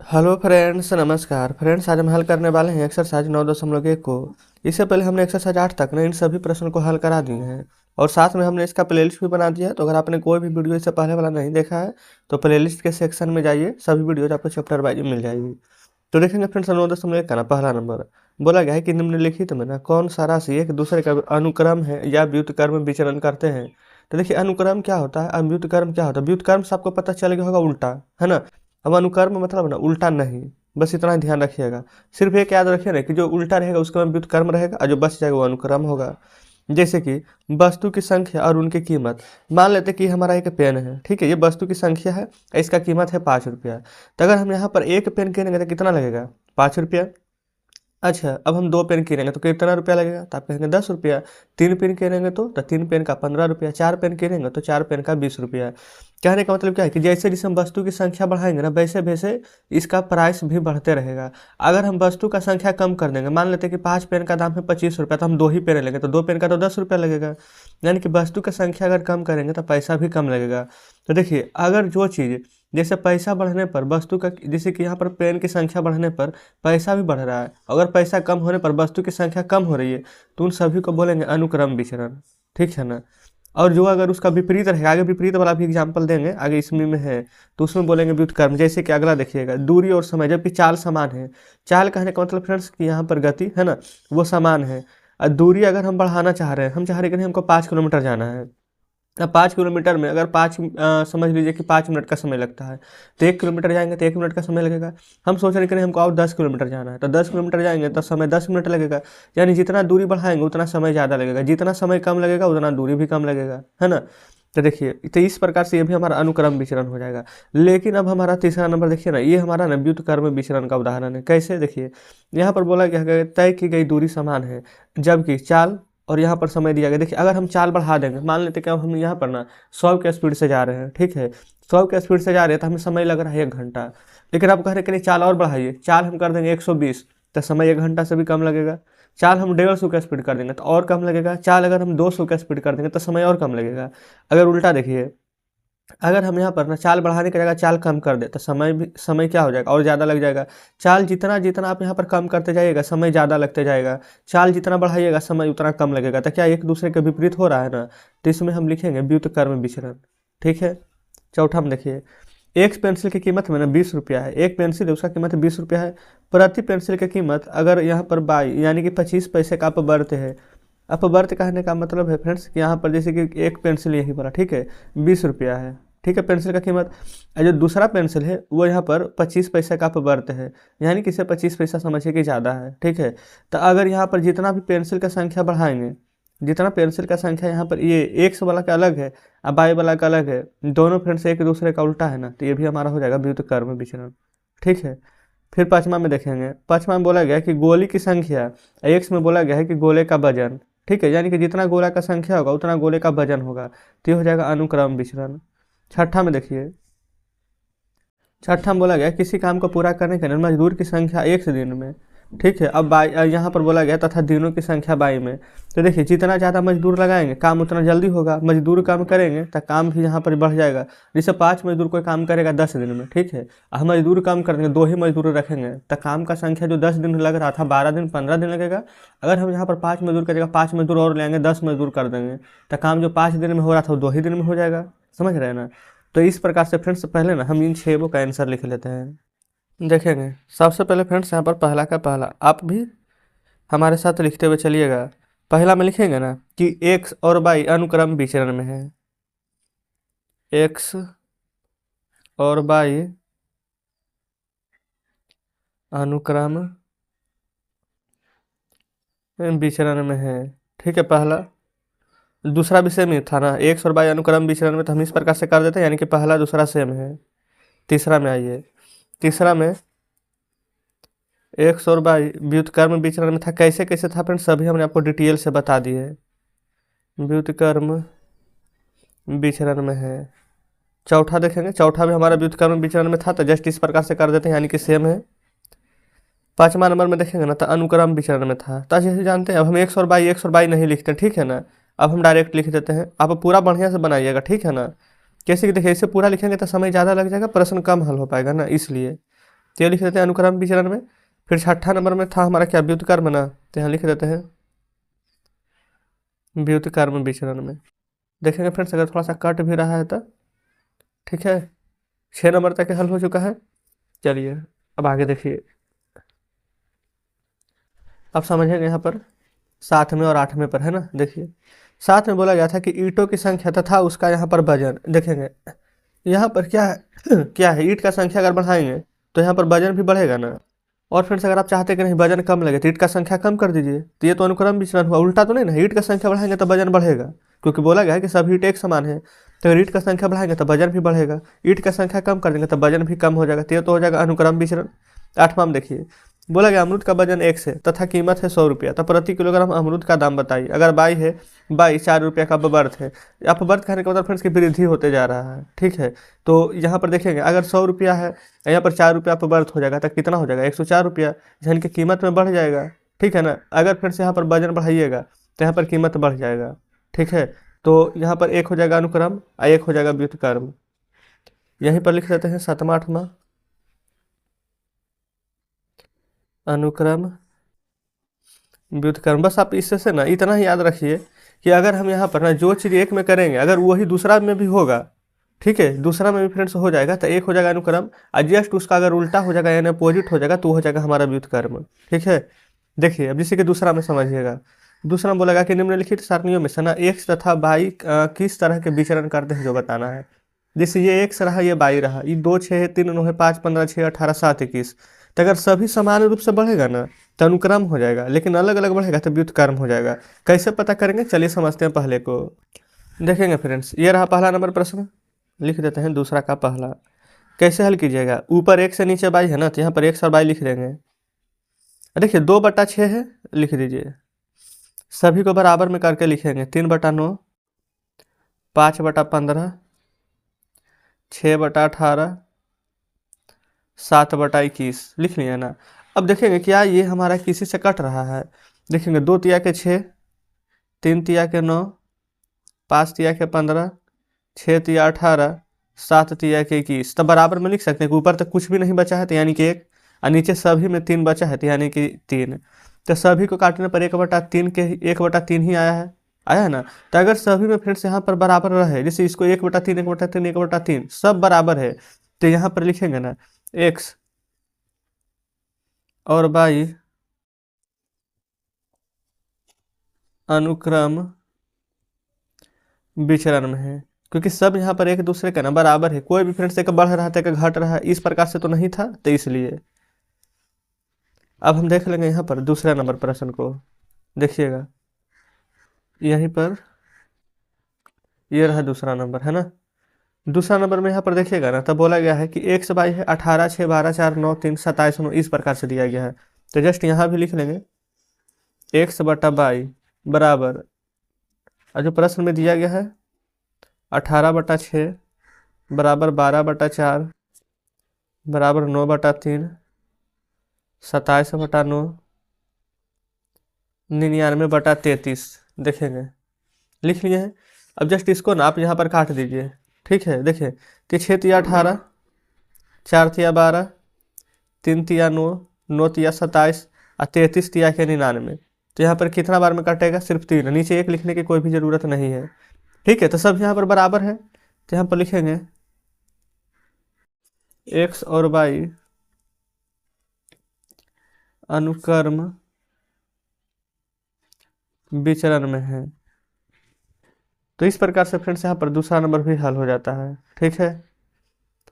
Hello friends, नमस्कार friends. आज हम हल करने वाले हैं एक्सरसाइज 9.1 को। इससे पहले हमने एक्सरसाइज 8 तक ना इन सभी प्रश्नों को हल करा दिए हैं और साथ में हमने इसका प्लेलिस्ट भी बना दिया है। तो अगर आपने कोई भी वीडियो इससे पहले वाला नहीं देखा है तो प्लेलिस्ट के सेक्शन में जाइए, सभी वीडियोज आपको चैप्टर वाइज मिल जाएगी। तो देखेंगे फ्रेंड्स, 9.1 का ना पहला नंबर बोला गया है कि निम्नलिखित में ना कौन सा राशि एक दूसरे का अनुक्रम है या व्युत्क्रम में विचरण करते हैं। तो देखिए, अनुक्रम क्या होता है और व्युत्क्रम क्या होता है। व्युत्क्रम से आपको पता चल गया होगा उल्टा, है ना। अब अनुकर्म मतलब ना उल्टा नहीं, बस इतना ही ध्यान रखिएगा। सिर्फ एक याद रखिए ना कि जो उल्टा रहेगा उसका व्युत्क्रम रहेगा और जो बच जाएगा वो अनुक्रम होगा। जैसे कि वस्तु की संख्या और उनकी कीमत। मान लेते कि हमारा एक पेन है, ठीक है। ये वस्तु की संख्या है, इसका कीमत है 5 रुपया। तो अगर हम यहाँ पर एक पेन किनेंगे तो कितना लगेगा? 5 रुपया। अच्छा, अब हम 2 पेन किनेंगे तो कितना रुपया लगेगा? तो आप कहेंगे 10 रुपया। 3 पेन किनेंगे तो 3 पेन का 15 रुपया। 4 पेन किनेंगे तो 4 पेन का 20 रुपया। कहने का मतलब क्या है कि जैसे जैसे हम वस्तु की संख्या बढ़ाएंगे ना, वैसे वैसे इसका प्राइस भी बढ़ते रहेगा। अगर हम वस्तु का संख्या कम कर देंगे, मान लेते हैं कि 5 पेन का दाम है 25 रुपया, तो हम 2 ही पेन लेंगे तो 2 पेन का तो 10 रुपया लगेगा। यानी कि वस्तु का संख्या अगर कम करेंगे तो पैसा भी कम लगेगा। तो देखिए, अगर जो चीज़ जैसे पैसा बढ़ने पर वस्तु का, जैसे कि यहाँ पर पेन की संख्या बढ़ने पर पैसा भी बढ़ रहा है, अगर पैसा कम होने पर वस्तु की संख्या कम हो रही है, तो उन सभी को बोलेंगे अनुक्रम विचरण, ठीक है ना। और जो अगर उसका विपरीत रहेगा, आगे विपरीत वाला भी एग्जाम्पल देंगे, आगे इसमें में है तो उसमें बोलेंगे व्युत्क्रम। जैसे कि अगला देखिएगा, दूरी और समय, जबकि चाल समान है। चाल कहने का मतलब फ्रेंड्स कि यहाँ पर गति है ना, वो समान है। और दूरी अगर हम बढ़ाना चाह रहे हैं, हम चाह रहे हैं कि हमको 5 किलोमीटर जाना है। अब 5 किलोमीटर में अगर समझ लीजिए कि 5 मिनट का समय लगता है, तो 1 किलोमीटर जाएंगे तो 1 मिनट का समय लगेगा। हम सोच रहे हैं कि नहीं, हमको और 10 किलोमीटर जाना है, तो 10 किलोमीटर जाएंगे तो समय 10 मिनट लगेगा। यानी जितना दूरी बढ़ाएंगे उतना समय ज़्यादा लगेगा, जितना समय कम लगेगा उतना दूरी भी कम लगेगा, है ना। तो देखिए, तो इस प्रकार से ये भी हमारा अनुक्रम विचरण हो जाएगा। लेकिन अब हमारा तीसरा नंबर देखिए ना, ये हमारा ना व्युत्क्रम विचरण का उदाहरण है। कैसे? देखिए, यहाँ पर बोला गया है तय की गई दूरी समान है, जबकि चाल और यहाँ पर समय दिया गया। देखिए, अगर हम चाल बढ़ा देंगे, मान लेते कि अब हम यहाँ पर ना 100 के स्पीड से जा रहे हैं, ठीक है। 100 के स्पीड से जा रहे हैं तो हमें समय लग रहा है 1 घंटा। लेकिन आप कह रहे हैं कि नहीं, चाल और बढ़ाइए, चाल हम कर देंगे 120, तो समय 1 घंटा से भी कम लगेगा। चाल हम 150 का स्पीड कर देंगे तो और कम लगेगा। चाल अगर हम 200 का स्पीड कर देंगे तो समय और कम लगेगा। अगर उल्टा देखिए, अगर हम यहाँ पर ना चाल बढ़ाने की जगह चाल कम कर दे तो समय क्या हो जाएगा? और ज़्यादा लग जाएगा। चाल जितना जितना आप यहाँ पर कम करते जाइएगा, समय ज़्यादा लगते जाएगा। चाल जितना बढ़ाइएगा, समय उतना कम लगेगा। तो क्या एक दूसरे के विपरीत हो रहा है ना? तो इसमें हम लिखेंगे व्युत्क्रम विचरण, ठीक है। चौथा में देखिए, एक पेंसिल की कीमत में ना 20 रुपया है। एक पेंसिल है, उसका कीमत 20 रुपया है। प्रति पेंसिल की कीमत अगर यहाँ पर 22 यानी कि 25 पैसे का अपवर्त है। अपवर्त कहने का मतलब है फ्रेंड्स कि यहाँ पर जैसे कि एक पेंसिल यहीं पर, ठीक है, 20 रुपया है, ठीक है, पेंसिल का कीमत। और जो दूसरा पेंसिल है वो यहाँ पर 25 पैसे का अपवर्त है, यानी कि इसे 25 पैसा समझिए कि ज़्यादा है, ठीक है। तो अगर यहाँ पर जितना भी पेंसिल का संख्या बढ़ाएंगे, जितना पेंसिल का संख्या यहाँ पर, ये एक्स वाला का अलग है और वाई वाला का अलग है, दोनों फ्रेंड्स एक दूसरे का उल्टा है ना, तो ये भी हमारा हो जाएगा व्युत्क्रम विचरण, ठीक है। फिर पाँचवा में देखेंगे, पाँचवा में बोला गया कि गोली की संख्या, एक्स में बोला गया है कि गोले का वजन, ठीक है, यानी कि जितना गोला का संख्या होगा उतना गोले का वजन होगा, तो ये हो जाएगा अनुक्रम विचरण। छठा में देखिए, छठा में बोला गया किसी काम को पूरा करने के लिए मजदूर की संख्या 1 दिन में, ठीक है। अब बाई यहाँ पर बोला गया तथा दिनों की संख्या 22 में। तो देखिए, जितना ज़्यादा मजदूर लगाएंगे काम उतना जल्दी होगा। मजदूर काम करेंगे तो काम भी यहाँ पर बढ़ जाएगा। जैसे 5 मजदूर कोई काम करेगा 10 दिन में, ठीक है। हम मजदूर काम करेंगे, 2 ही मजदूर रखेंगे तो काम का संख्या जो 10 दिन लग रहा था 12 दिन 15 दिन लगेगा। अगर हम यहाँ पर 5 मजदूर करेगा, 5 मजदूर और लेंगे, 10 मजदूर कर देंगे तो काम जो 5 दिन में हो रहा था वो 2 ही दिन में हो जाएगा। समझ रहे हैं ना। तो इस प्रकार से फ्रेंड्स पहले ना हम इन 6 का आंसर लिख लेते हैं। देखेंगे, सबसे पहले फ्रेंड्स यहाँ पर पहला का पहला, आप भी हमारे साथ लिखते हुए चलिएगा। पहला में लिखेंगे ना कि एक्स और वाई अनुक्रम विचरण में है। एक्स और वाई अनुक्रम विचरण में है, ठीक है, पहला। दूसरा भी सेम ही था ना, एक्स और वाई अनुक्रम विचरण में, तो हम इस प्रकार से कर देते हैं, यानी कि पहला दूसरा सेम है। तीसरा में आइए, तीसरा में एक्स और वाई व्युत्क्रम विचरण में था। कैसे कैसे था फ्रेंड्स, सभी हमने आपको डिटेल से बता दिए है। व्युत्क्रम विचरण में है। चौथा देखेंगे, चौथा भी हमारा व्युत्क्रम विचरण में था, तो जस्ट इस प्रकार से कर देते हैं, यानी कि सेम है। पाँचवा नंबर में देखेंगे ना तो अनुक्रम विचरण में था। तो जैसे जानते हैं, अब हम एक्स और बाई नहीं लिखते, ठीक है ना। अब हम डायरेक्ट लिख देते हैं। आप पूरा बढ़िया से बनाइएगा, ठीक है ना। कैसे कि देखिए, इसे पूरा लिखेंगे तो समय ज़्यादा लग जाएगा, प्रश्न कम हल हो पाएगा ना, इसलिए। तो ये लिख देते हैं अनुक्रम विचरण में। फिर छठा नंबर में था हमारा क्या, व्युत्क्रम ना, तो यहाँ लिख देते हैं व्युत्क्रम विचरण में। देखेंगे फ्रेंड्स अगर थोड़ा सा कट भी रहा है तो ठीक है। 6 नंबर तक हल हो चुका है। चलिए अब आगे देखिए, अब समझेंगे यहाँ पर 7वें और 8वें पर, है ना। देखिए 7 में बोला गया था कि ईंटों की संख्या तथा उसका यहाँ पर वजन। देखेंगे यहाँ पर क्या है क्या है, ईंट का संख्या अगर बढ़ाएंगे तो यहाँ पर वजन भी बढ़ेगा ना। और फ्रेंड्स अगर आप चाहते हैं कि नहीं वजन कम लगे तो ईंट का संख्या कम कर दीजिए, तो ये तो अनुक्रम विचलन हुआ, उल्टा तो नहीं ना। ईंट का संख्या बढ़ाएंगे तो वजन बढ़ेगा, क्योंकि बोला गया है कि सभी ईंट एक समान है। तो अगर ईंट का संख्या बढ़ाएंगे तो वजन भी बढ़ेगा, ईंट का संख्या कम कर देंगे तो वजन भी कम हो जाएगा, तो ये तो हो जाएगा अनुक्रम विचरण। 8वां में देखिए, बोला गया अमरूद का वजन 1 है तथा कीमत है 100 रुपया, तो प्रति किलोग्राम अमरूद का दाम बताइए। अगर बाई है, बाई 4 रुपया का अपवर्त है। अपवर्त कहने का मतलब फ्रेंड्स की वृद्धि होते जा रहा है, ठीक है। तो यहाँ पर देखेंगे अगर 100 रुपया है, यहाँ पर 4 रुपया अपवर्त हो जाएगा, तो कितना हो जाएगा 104 रुपया, यानी कि कीमत में बढ़ जाएगा, ठीक है ना। अगर फिर से यहाँ पर वजन बढ़ाइएगा तो यहाँ पर कीमत बढ़ जाएगा, ठीक है। तो यहाँ पर एक हो जाएगा अनुक्रम और एक हो जाएगा व्युत्क्रम। यहीं पर लिख देते हैं 7वां 8वां अनुक्रम व्युत्क्रम। बस आप इससे से ना इतना ही याद रखिए कि अगर हम यहाँ पर ना जो चीज़ एक में करेंगे अगर वही दूसरा में भी होगा, ठीक है, दूसरा में भी फ्रेंड्स हो जाएगा, तो एक हो जाएगा अनुक्रम, और जस्ट उसका अगर उल्टा हो जाएगा यानी अपोजिट हो जाएगा तो हो जाएगा हमारा व्युत्क्रम, ठीक है। देखिए अब जैसे कि दूसरा में समझिएगा, दूसरा में बोलेगा कि निम्नलिखित सारणियों में से ना एक्स तथा बाई किस तरह के विचरण करते हैं जो बताना है। जैसे ये एक्स रहा, ये बाई रहा, ये 2 6 है, 3 9 है, 5 15 6 18 7 21। तो अगर सभी समान रूप से बढ़ेगा ना तो अनुक्रम हो जाएगा, लेकिन अलग अलग बढ़ेगा तो व्युत्क्रम हो जाएगा। कैसे पता करेंगे, चलिए समझते हैं पहले को। देखेंगे फ्रेंड्स, ये रहा पहला नंबर प्रश्न, लिख देते हैं दूसरा का पहला। कैसे हल कीजिएगा, ऊपर एक से नीचे बाई है ना, तो यहाँ पर एक्स और बाई लिख देंगे। देखिए 2/6 है, लिख दीजिए। सभी को बराबर में करके लिखेंगे, 3/9, 5/15, 6/18, 7/21 लिख लिया ना। अब देखेंगे क्या ये हमारा किसी से कट रहा है। देखेंगे 2 तिया के 6, 3 तिया के 9, 5 तिया के 15, 6 तिया 18, 7 तिया के 21। तब बराबर में लिख सकते हैं कि ऊपर तक कुछ भी नहीं बचा है तो यानी कि 1, और नीचे सभी में 3 बचा है तो यानी कि 3। तो सभी को काटने पर 1/3 के 1/3 ही आया है ना। तो अगर सभी में फ्रेंड्स यहाँ पर बराबर रहे, जैसे इसको 1/3 1/3 1/3 सब बराबर है, तो यहाँ पर लिखेंगे ना एक्स और बाई अनुक्रम विचरण में है, क्योंकि सब यहाँ पर एक दूसरे का ना बराबर है। कोई भी फ्रेंड्स एक बढ़ रहा था एक घट रहा है, इस प्रकार से तो नहीं था, तो इसलिए। अब हम देख लेंगे यहाँ पर दूसरा नंबर प्रश्न को, देखिएगा यहीं पर ये रहा दूसरा नंबर, है ना। दूसरा नंबर में यहाँ पर देखिएगा ना, तब बोला गया है कि एक्स बाई है 18 6 12 4 9 3 27 9, इस प्रकार से दिया गया है। तो जस्ट यहाँ भी लिख लेंगे एक्स बटा बाई बराबर, और जो प्रश्न में दिया गया है 18/6 बराबर 12/4 बराबर 9/3 27/9 99/33 देखेंगे, लिख लिए हैं। अब जस्ट इसको ना आप यहाँ पर काट दीजिए, ठीक है। देखिए तो 6 तिया 18, 4 तिया 12, 3 तिया 9, 9 तिया 27 और 33 तिया के 99। तो यहाँ पर कितना बार में कटेगा, सिर्फ 3, नीचे 1 लिखने की कोई भी ज़रूरत नहीं है, ठीक है। तो सब यहाँ पर बराबर है, तो यहाँ पर लिखेंगे एक्स और बाई अनुक्रम विचरण में है। तो इस प्रकार से फ्रेंड्स यहाँ पर दूसरा नंबर भी हल हो जाता है, ठीक है।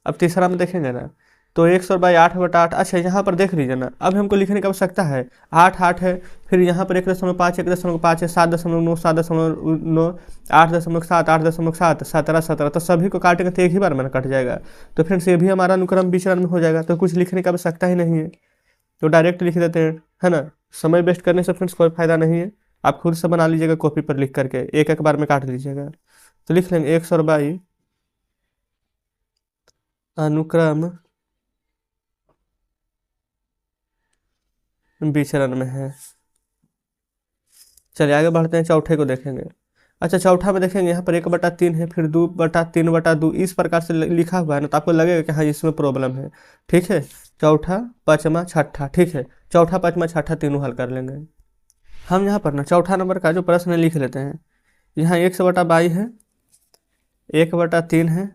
अब तीसरा में देखेंगे ना, तो 100/8 8/8। अच्छा यहाँ पर देख लीजिए ना, अब हमको लिखने की आवश्यकता है 8 8 है, फिर यहाँ पर 1.5 1.5 है, 7.9 7.9, 8.7 8.7 17 17। तो सभी को काटेंगे तो एक ही बार में कट जाएगा, तो फ्रेंड्स ये भी हमारा अनुक्रम विचरण में हो जाएगा। तो कुछ लिखने की आवश्यकता ही नहीं है, तो डायरेक्ट लिख देते हैं, है ना। समय वेस्ट करने से फ्रेंड्स कोई फायदा नहीं है, आप खुद से बना लीजिएगा कॉपी पर लिख करके, एक एक बार में काट लीजिएगा। तो लिख लेंगे एक्स और बाई अनुक्रम विचरण में है। चलिए आगे बढ़ते हैं, चौथे को देखेंगे। अच्छा चौथा में देखेंगे यहाँ पर 1/3 है, फिर 2/3/2 इस प्रकार से लिखा हुआ है ना, तो आपको लगेगा कि हाँ इसमें प्रॉब्लम है। ठीक है, चौथा पाँचवा छठा, ठीक है, चौथा पाँचवा छठा तीनों हल कर लेंगे। हम यहाँ पर ना चौथा नंबर का जो प्रश्न है लिख लेते हैं। यहाँ 1/22 है, 1/3 है,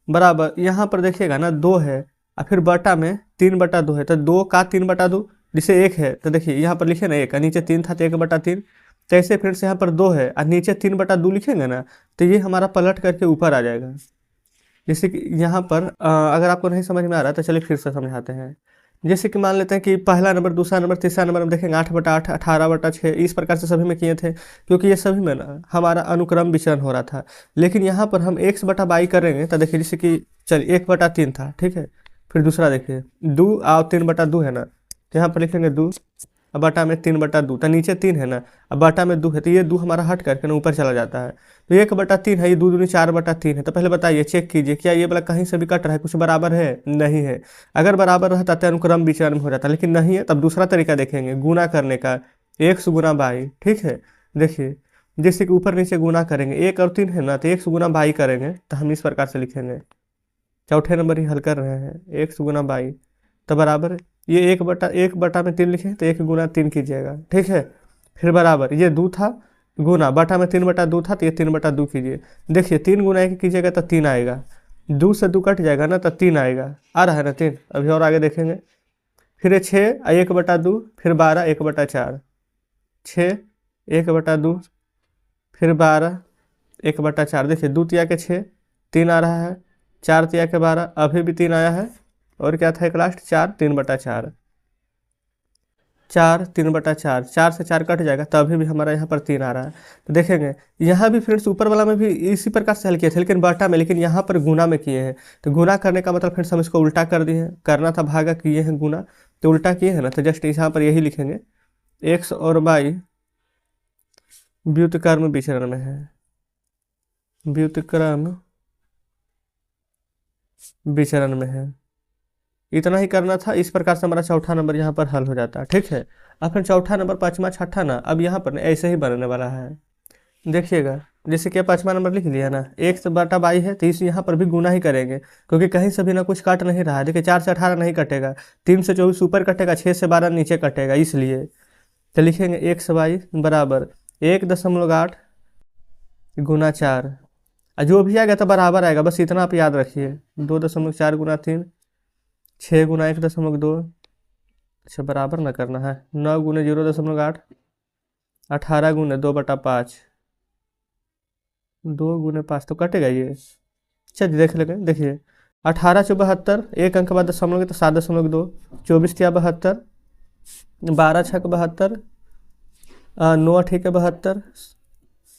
बराबर यहाँ पर देखिएगा ना 2 है और फिर बटा में 3/2 है, तो 2 का 3/2 जिसे 1 है, तो देखिए यहाँ पर लिखे ना 1 नीचे 3 था तो 1/3, तो ऐसे फिर से यहाँ पर 2 है और नीचे 3/2 लिखेंगे ना, तो ये हमारा पलट करके ऊपर आ जाएगा। जैसे कि यहाँ पर अगर आपको नहीं समझ में आ रहा तो चलिए फिर से समझाते हैं। जैसे कि मान लेते हैं कि पहला नंबर, दूसरा नंबर, तीसरा नंबर हम देखेंगे 8/8, 18/6 इस प्रकार से सभी में किए थे, क्योंकि ये सभी में ना हमारा अनुक्रम विचरण हो रहा था। लेकिन यहाँ पर हम x/22 करेंगे तो देखिए जैसे कि चलिए 1/3 था, ठीक है, फिर दूसरा देखिए 2 और 3/2 है ना, तो यहाँ पर लिखेंगे 2 अब बटा में 3/2, तो नीचे 3 है ना, अब बटा में 2 है, तो ये 2 हमारा हट करके ना ऊपर चला जाता है, तो 1/3 है, ये 2 दूनी 4/3 है। तो पहले बताइए, चेक कीजिए क्या ये वाला कहीं से भी कट रहा है, कुछ बराबर है नहीं है। अगर बराबर रहता तो अनुक्रम विचरण में हो जाता, लेकिन नहीं है, तब दूसरा तरीका देखेंगे गुना करने का, 100 × 22, ठीक है। देखिए जैसे कि ऊपर नीचे गुना करेंगे, 1 और 3 है ना, तो 100 × 22 करेंगे, तो हम इस प्रकार से लिखेंगे। चौथे नंबर ही हल कर रहे हैं, 100 × 22 तो बराबर ये 1/1 में 3 लिखे तो 1 × 3 कीजिएगा, ठीक है। फिर बराबर ये 2 था, गुना बटा में 3/2 था, तो ये 3/2 कीजिए। देखिए 3 × 1 कीजिएगा तो 3 आएगा, 2 से 2 कट जाएगा ना, तो 3 आएगा, आ रहा है ना 3। अभी और आगे देखेंगे, फिर ये 6 1/2, फिर 12 1/4, 6 1/2, फिर 12 1/4, देखिए 2 तिया के 6, 3 आ रहा है, 4 तिया के 12, अभी भी 3 आया है, और क्या था एक लास्ट 4 3/4, 4 3/4, 4 से 4 कट जाएगा, तभी भी हमारा यहाँ पर 3 आ रहा है। तो देखेंगे यहाँ भी फ्रेंड्स ऊपर वाला में भी इसी प्रकार से हल किए थे, लेकिन बटा में, लेकिन यहाँ पर गुना में किए हैं। तो गुना करने का मतलब फ्रेंड्स हम इसको उल्टा कर दिए हैं, करना था भागा, किए हैं गुना, तो उल्टा किए हैं ना, तो जस्ट यहाँ पर यही लिखेंगे, x और y व्युत्क्रम विचरण में है, व्युत्क्रम विचरण में है। इतना ही करना था, इस प्रकार से हमारा चौथा नंबर यहाँ पर हल हो जाता है, ठीक है। अब फिर चौथा नंबर पाँचवा छठा ना, अब यहाँ पर ऐसे ही बनने वाला है। देखिएगा जैसे कि पाँचवा नंबर लिख लिया ना, 1/22 है, तो इस यहाँ पर भी गुना ही करेंगे, क्योंकि कहीं से भी ना कुछ काट नहीं रहा है। देखिए 4 से 18 नहीं कटेगा, 3 से 24 ऊपर कटेगा, 6 से 12 नीचे कटेगा, इसलिए तो लिखेंगे x/y बराबर 1.8 × 4, और जो भी आएगा तो बराबर आएगा, बस इतना आप याद रखिए, 2.4 × 3 6 × 1.2, अच्छा बराबर ना करना है, 9 × 0.8, 18 × 2/5, 2 × 5 तो कटेगा ये। चलिए देख लेंगे, देखिए 18 × 72, एक अंक बाद दशमलव तो 7.2, 24 × 72, 12 × 72, 9 × 72।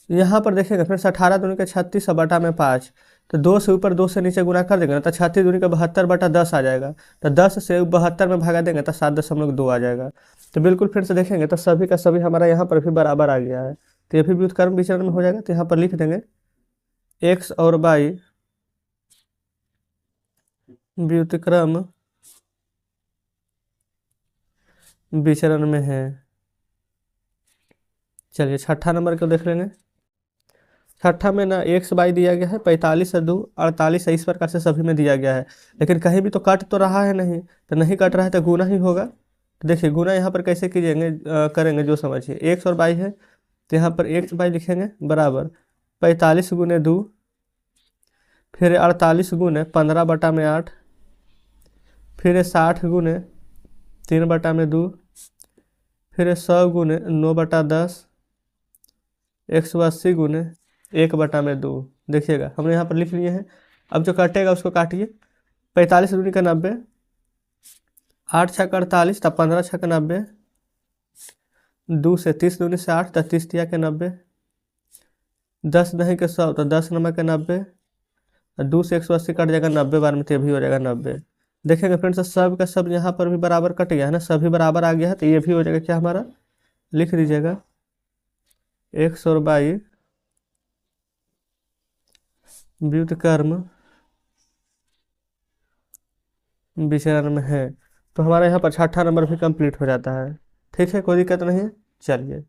यहाँ पर देखेंगे फिर 18 दूनी का 36 बटा में 5, तो 2 से ऊपर 2 से नीचे गुना कर देंगे ना, तो 36 दूनी का 72/10 आ जाएगा, तो 10 से 72 में भगा देंगे तो 7.2 आ जाएगा। तो बिल्कुल फिर से देखेंगे तो सभी का सभी हमारा यहाँ पर भी बराबर आ गया है, तो ये भी व्युत्क्रम विचरण में हो जाएगा। तो यहाँ पर लिख देंगे x और y व्युत्क्रम विचरण में है। चलिए छठा नंबर को देख लेंगे। छठा में ना x/y दिया गया है, 45 से 2 48 है, इस प्रकार से सभी में दिया गया है, लेकिन कहीं भी तो कट तो रहा है नहीं, तो नहीं कट रहा है तो गुना ही होगा। तो देखिए गुना यहाँ पर कैसे कीजिएंगे, करेंगे जो समझिए, x और y है, तो यहाँ पर x/y लिखेंगे बराबर 45 × 2, फिर 48 × 15/8, फिर 60 × 3/2, फिर 100 × 9/10, 180 × 1/2। देखिएगा हमने यहाँ पर लिख लिए हैं। अब जो कटेगा उसको काटिए, 45 दूनी का 90, 8 × 6 = 48, तब 15 × 6 = 90, 2 से 30 दूनी से 8, तो 30 × 90, 10 नहीं के 100, तो 10 9 के 90, 2 से 180 कट जाएगा, 90 बार में तो भी हो जाएगा 90। देखेंगे फ्रेंड्स सब का सब यहाँ पर भी बराबर कट गया है ना, सभी बराबर आ गया है, तो ये भी हो जाएगा क्या हमारा, लिख दीजिएगा x और y व्युत्क्रम विचरण में है। तो हमारा यहाँ पर छठा नंबर भी कंप्लीट हो जाता है, ठीक है, कोई दिक्कत नहीं है। चलिए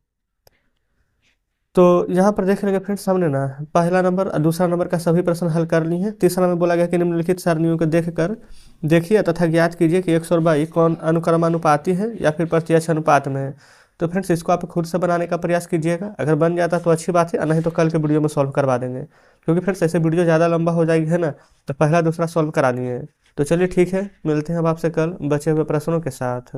तो यहाँ पर देख लेंगे फ्रेंड्स, हमने ना पहला नंबर और दूसरा नंबर का सभी प्रश्न हल कर लिए हैं। तीसरा में बोला गया कि निम्नलिखित सारणियों को देखकर देखिए तथा ज्ञात कीजिए कि 122 कौन अनुक्रमानुपाती है या फिर प्रत्यक्ष अनुपात में है। तो फ्रेंड्स इसको आप खुद से बनाने का प्रयास कीजिएगा, अगर बन जाता तो अच्छी बात है, नहीं तो कल के वीडियो में सॉल्व करवा देंगे, क्योंकि फ्रेंड्स ऐसे वीडियो ज़्यादा लंबा हो जाएगी है ना, तो पहला दूसरा सॉल्व करा लिए। तो चलिए ठीक है, मिलते हैं अब आपसे कल बचे हुए प्रश्नों के साथ।